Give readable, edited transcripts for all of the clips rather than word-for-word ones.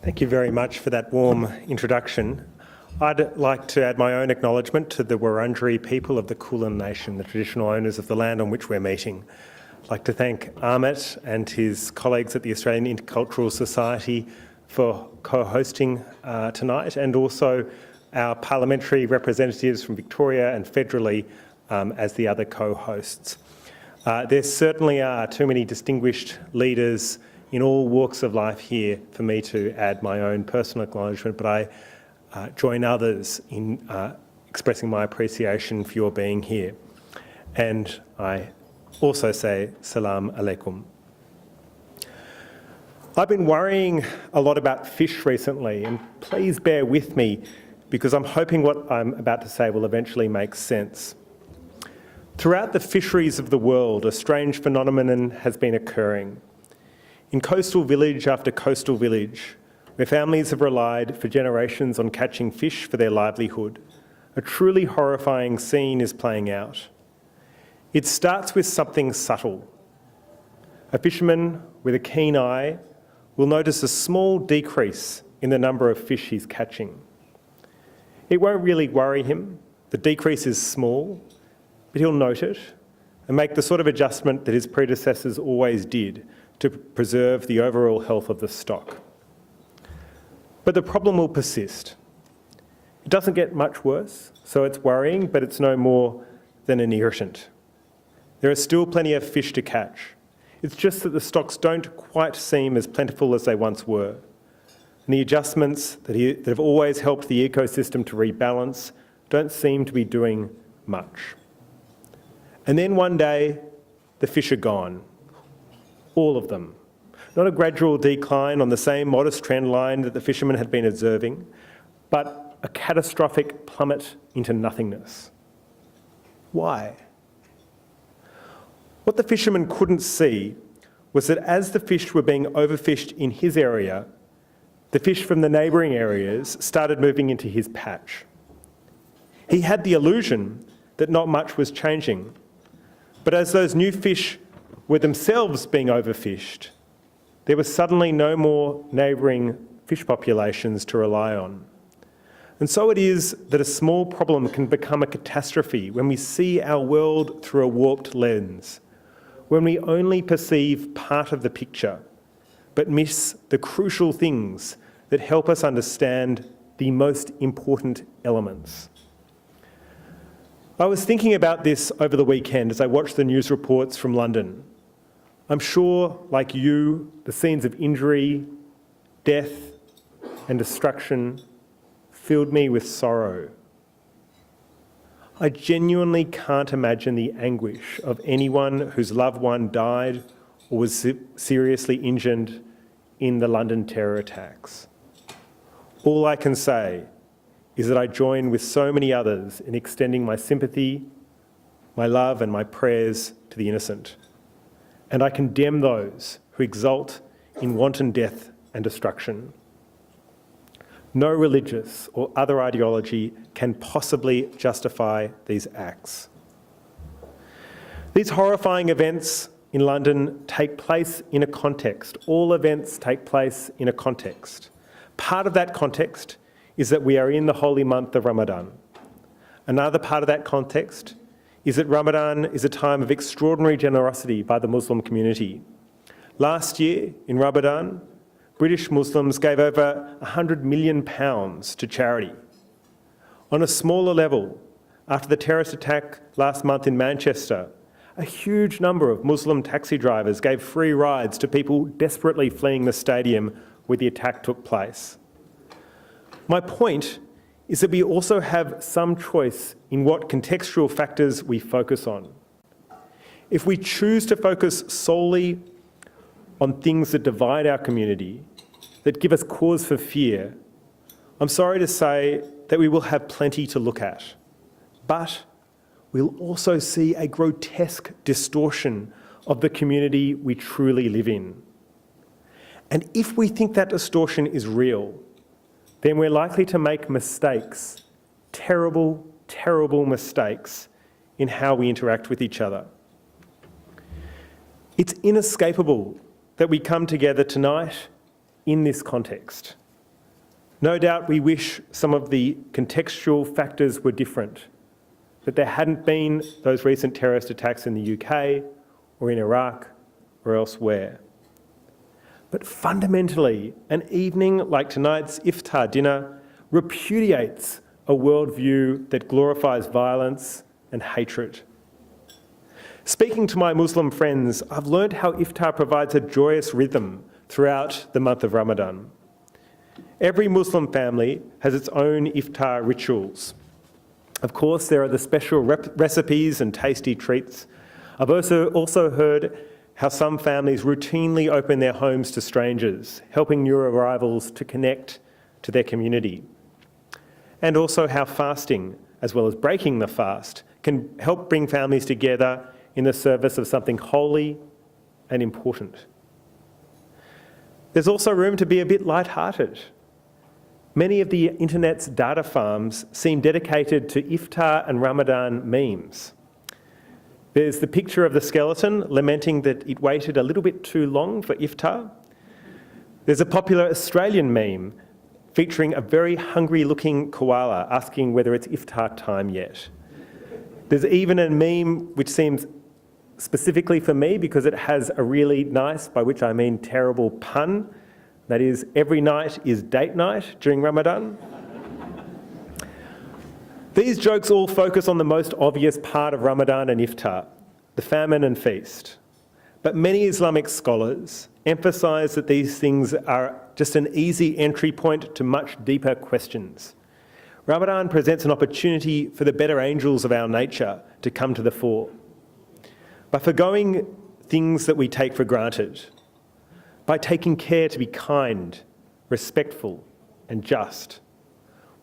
Thank you very much for that warm introduction. I'd like to add my own acknowledgement to the Wurundjeri people of the Kulin Nation, the traditional owners of the land on which we're meeting. I'd like to thank Amit and his colleagues at the Australian Intercultural Society for co-hosting tonight, and also our parliamentary representatives from Victoria and federally as the other co-hosts. There certainly are too many distinguished leaders in all walks of life here for me to add my own personal acknowledgement, but I join others in expressing my appreciation for your being here. And I also say salam alaikum. I've been worrying a lot about fish recently, and please bear with me because I'm hoping what I'm about to say will eventually make sense. Throughout the fisheries of the world, a strange phenomenon has been occurring. In coastal village after coastal village, where families have relied for generations on catching fish for their livelihood, a truly horrifying scene is playing out. It starts with something subtle. A fisherman with a keen eye will notice a small decrease in the number of fish he's catching. It won't really worry him. The decrease is small, but he'll note it and make the sort of adjustment that his predecessors always did to preserve the overall health of the stock. But the problem will persist. It doesn't get much worse, so it's worrying, but it's no more than an irritant. There are still plenty of fish to catch. It's just that the stocks don't quite seem as plentiful as they once were. And the adjustments that have always helped the ecosystem to rebalance don't seem to be doing much. And then one day, the fish are gone. All of them. Not a gradual decline on the same modest trend line that the fishermen had been observing, but a catastrophic plummet into nothingness. Why? What the fisherman couldn't see was that as the fish were being overfished in his area, the fish from the neighbouring areas started moving into his patch. He had the illusion that not much was changing, but as those new fish were themselves being overfished, there was suddenly no more neighbouring fish populations to rely on. And so it is that a small problem can become a catastrophe when we see our world through a warped lens, when we only perceive part of the picture, but miss the crucial things that help us understand the most important elements. I was thinking about this over the weekend as I watched the news reports from London. I'm sure, like you, the scenes of injury, death, and destruction filled me with sorrow. I genuinely can't imagine the anguish of anyone whose loved one died or was seriously injured in the London terror attacks. All I can say is that I join with so many others in extending my sympathy, my love, and my prayers to the innocent. And I condemn those who exult in wanton death and destruction. No religious or other ideology can possibly justify these acts. These horrifying events in London take place in a context. All events take place in a context. Part of that context is that we are in the holy month of Ramadan. Another part of that context is that Ramadan is a time of extraordinary generosity by the Muslim community. Last year, in Ramadan, British Muslims gave over £100 million to charity. On a smaller level, after the terrorist attack last month in Manchester, a huge number of Muslim taxi drivers gave free rides to people desperately fleeing the stadium where the attack took place. My point is that we also have some choice in what contextual factors we focus on. If we choose to focus solely on things that divide our community, that give us cause for fear, I'm sorry to say that we will have plenty to look at. But we'll also see a grotesque distortion of the community we truly live in. And if we think that distortion is real, then we're likely to make mistakes, terrible, terrible mistakes in how we interact with each other. It's inescapable that we come together tonight in this context. No doubt we wish some of the contextual factors were different, that there hadn't been those recent terrorist attacks in the UK or in Iraq or elsewhere. But fundamentally, an evening like tonight's Iftar dinner repudiates a worldview that glorifies violence and hatred. Speaking to my Muslim friends, I've learned how Iftar provides a joyous rhythm throughout the month of Ramadan. Every Muslim family has its own Iftar rituals. Of course, there are the special recipes and tasty treats. I've also heard how some families routinely open their homes to strangers, helping new arrivals to connect to their community. And also how fasting, as well as breaking the fast, can help bring families together in the service of something holy and important. There's also room to be a bit light-hearted. Many of the internet's data farms seem dedicated to Iftar and Ramadan memes. There's the picture of the skeleton lamenting that it waited a little bit too long for Iftar. There's a popular Australian meme featuring a very hungry-looking koala asking whether it's Iftar time yet. There's even a meme which seems specifically for me because it has a really nice, by which I mean terrible, pun. That is, every night is date night during Ramadan. These jokes all focus on the most obvious part of Ramadan and Iftar, the famine and feast. But many Islamic scholars emphasise that these things are just an easy entry point to much deeper questions. Ramadan presents an opportunity for the better angels of our nature to come to the fore. By forgoing things that we take for granted, by taking care to be kind, respectful, and just,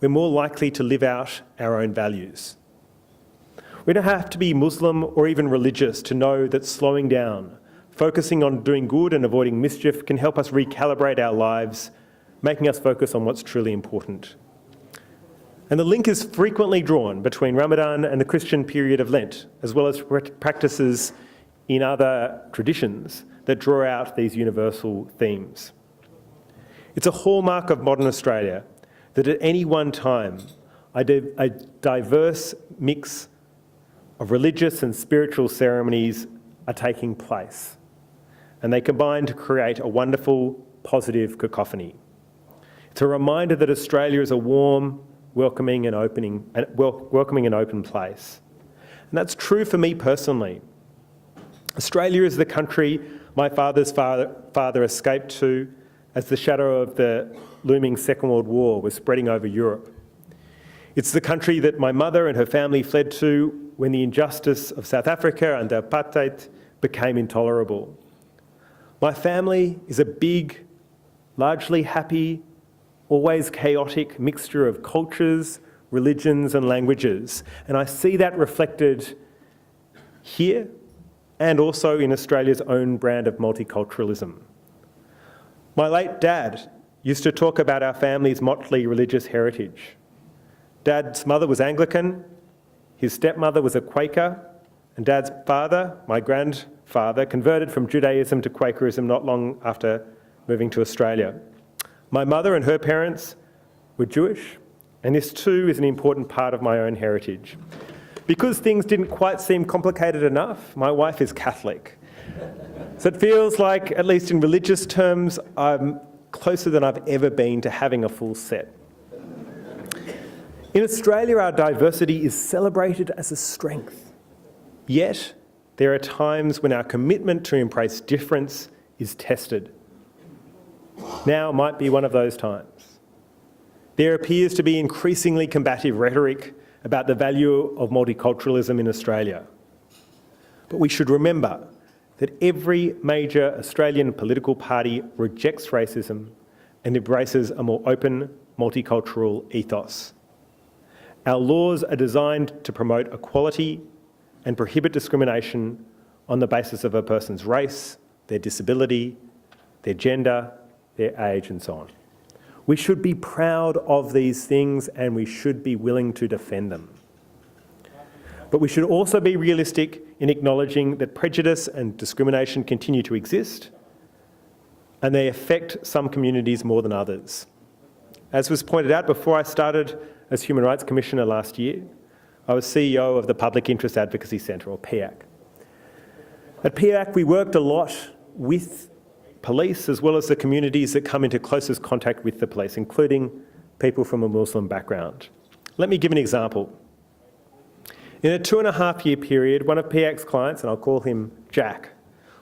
we're more likely to live out our own values. We don't have to be Muslim or even religious to know that slowing down, focusing on doing good and avoiding mischief can help us recalibrate our lives, making us focus on what's truly important. And the link is frequently drawn between Ramadan and the Christian period of Lent, as well as practices in other traditions that draw out these universal themes. It's a hallmark of modern Australia that at any one time, a diverse mix of religious and spiritual ceremonies are taking place, and they combine to create a wonderful, positive cacophony. It's a reminder that Australia is a warm, welcoming and open place. And that's true for me personally. Australia is the country my father's father escaped to as the shadow of the looming Second World War was spreading over Europe. It's the country that my mother and her family fled to when the injustice of South Africa under apartheid became intolerable. My family is a big, largely happy, always chaotic mixture of cultures, religions and languages. And I see that reflected here and also in Australia's own brand of multiculturalism. My late dad used to talk about our family's motley religious heritage. Dad's mother was Anglican, his stepmother was a Quaker, and Dad's father, my grandfather, converted from Judaism to Quakerism not long after moving to Australia. My mother and her parents were Jewish, and this too is an important part of my own heritage. Because things didn't quite seem complicated enough, my wife is Catholic. So it feels like, at least in religious terms, I'm closer than I've ever been to having a full set. In Australia, our diversity is celebrated as a strength. Yet, there are times when our commitment to embrace difference is tested. Now might be one of those times. There appears to be increasingly combative rhetoric about the value of multiculturalism in Australia. But we should remember that every major Australian political party rejects racism and embraces a more open, multicultural ethos. Our laws are designed to promote equality and prohibit discrimination on the basis of a person's race, their disability, their gender, their age, and so on. We should be proud of these things and we should be willing to defend them. But we should also be realistic in acknowledging that prejudice and discrimination continue to exist and they affect some communities more than others. As was pointed out, before I started as Human Rights Commissioner last year, I was CEO of the Public Interest Advocacy Centre, or PIAC. At PIAC, we worked a lot with police as well as the communities that come into closest contact with the police, including people from a Muslim background. Let me give an example. In a 2.5-year period, one of PIAC's clients, and I'll call him Jack,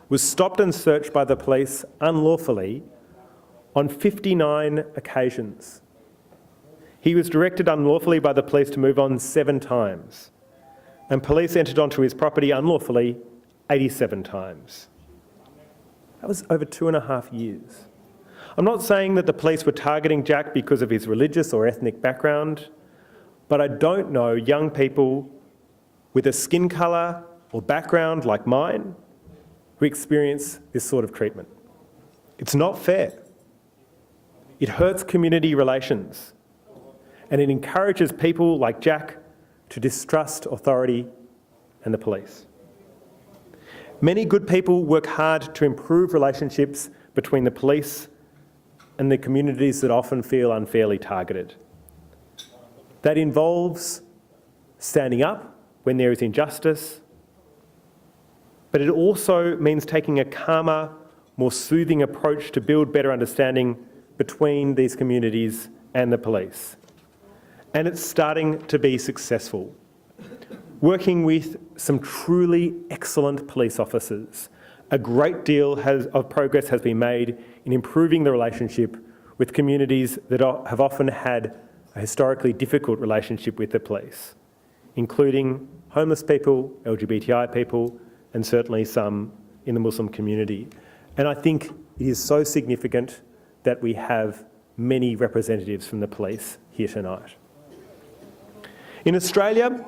was stopped and searched by the police unlawfully on 59 occasions. He was directed unlawfully by the police to move on 7 times, and police entered onto his property unlawfully 87 times. That was over 2.5 years. I'm not saying that the police were targeting Jack because of his religious or ethnic background, but I don't know young people with a skin colour or background like mine who experience this sort of treatment. It's not fair. It hurts community relations, and it encourages people like Jack to distrust authority and the police. Many good people work hard to improve relationships between the police and the communities that often feel unfairly targeted. That involves standing up when there is injustice, but it also means taking a calmer, more soothing approach to build better understanding between these communities and the police. And it's starting to be successful. Working with some truly excellent police officers, a great deal of progress has been made in improving the relationship with communities that have often had a historically difficult relationship with the police, including homeless people, LGBTI people, and certainly some in the Muslim community. And I think it is so significant that we have many representatives from the police here tonight. In Australia,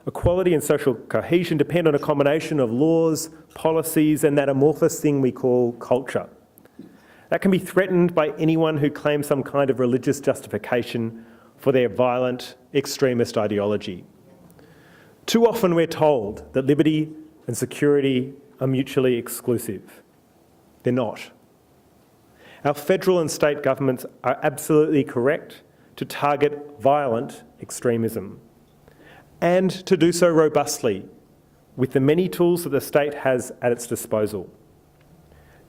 equality and social cohesion depend on a combination of laws, policies, and that amorphous thing we call culture. That can be threatened by anyone who claims some kind of religious justification for their violent, extremist ideology. Too often we're told that liberty and security are mutually exclusive. They're not. Our federal and state governments are absolutely correct to target violent extremism, and to do so robustly with the many tools that the state has at its disposal.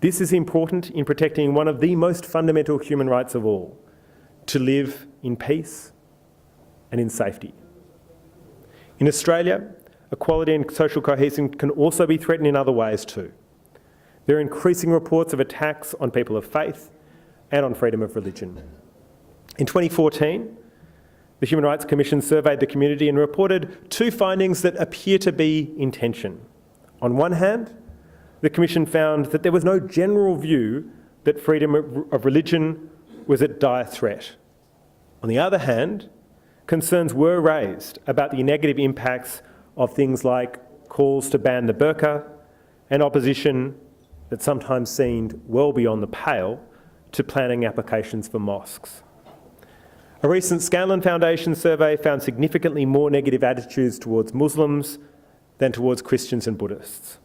This is important in protecting one of the most fundamental human rights of all, to live in peace and in safety. In Australia, equality and social cohesion can also be threatened in other ways too. There are increasing reports of attacks on people of faith and on freedom of religion. In 2014, the Human Rights Commission surveyed the community and reported 2 findings that appear to be in tension. On one hand, the Commission found that there was no general view that freedom of religion was at dire threat. On the other hand, concerns were raised about the negative impacts of things like calls to ban the burqa and opposition that sometimes seemed well beyond the pale to planning applications for mosques. A recent Scanlon Foundation survey found significantly more negative attitudes towards Muslims than towards Christians and Buddhists.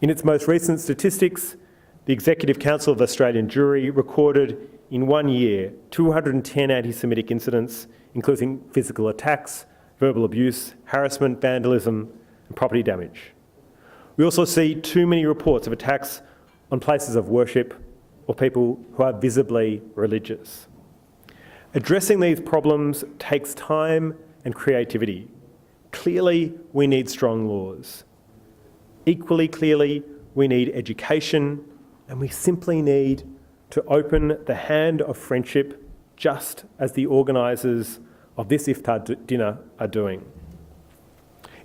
In its most recent statistics, the Executive Council of Australian Jewry recorded in 1 year 210 anti-Semitic incidents, including physical attacks, verbal abuse, harassment, vandalism, and property damage. We also see too many reports of attacks on places of worship or people who are visibly religious. Addressing these problems takes time and creativity. Clearly, we need strong laws. Equally clearly, we need education, and we simply need to open the hand of friendship, just as the organisers of this Iftar dinner are doing.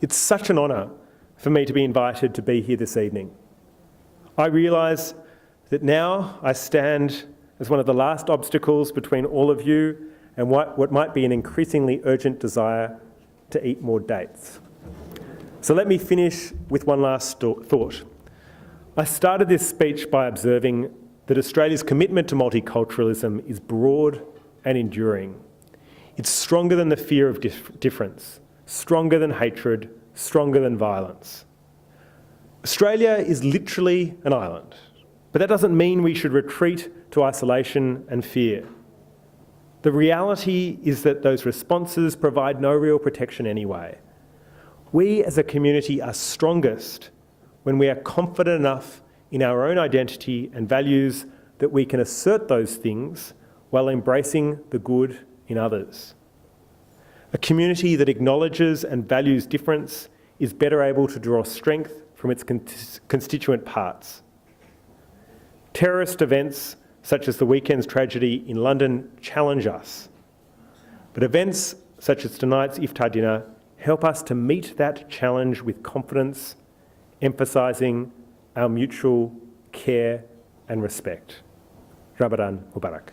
It's such an honour for me to be invited to be here this evening. I realise that now I stand as one of the last obstacles between all of you and what might be an increasingly urgent desire to eat more dates. So let me finish with one last thought. I started this speech by observing that Australia's commitment to multiculturalism is broad and enduring. It's stronger than the fear of difference, stronger than hatred, stronger than violence. Australia is literally an island, but that doesn't mean we should retreat to isolation and fear. The reality is that those responses provide no real protection anyway. We as a community are strongest when we are confident enough in our own identity and values that we can assert those things while embracing the good in others. A community that acknowledges and values difference is better able to draw strength from its constituent parts. Terrorist events such as the weekend's tragedy in London challenge us, but events such as tonight's Iftar dinner help us to meet that challenge with confidence, emphasising our mutual care and respect. Ramadan Mubarak.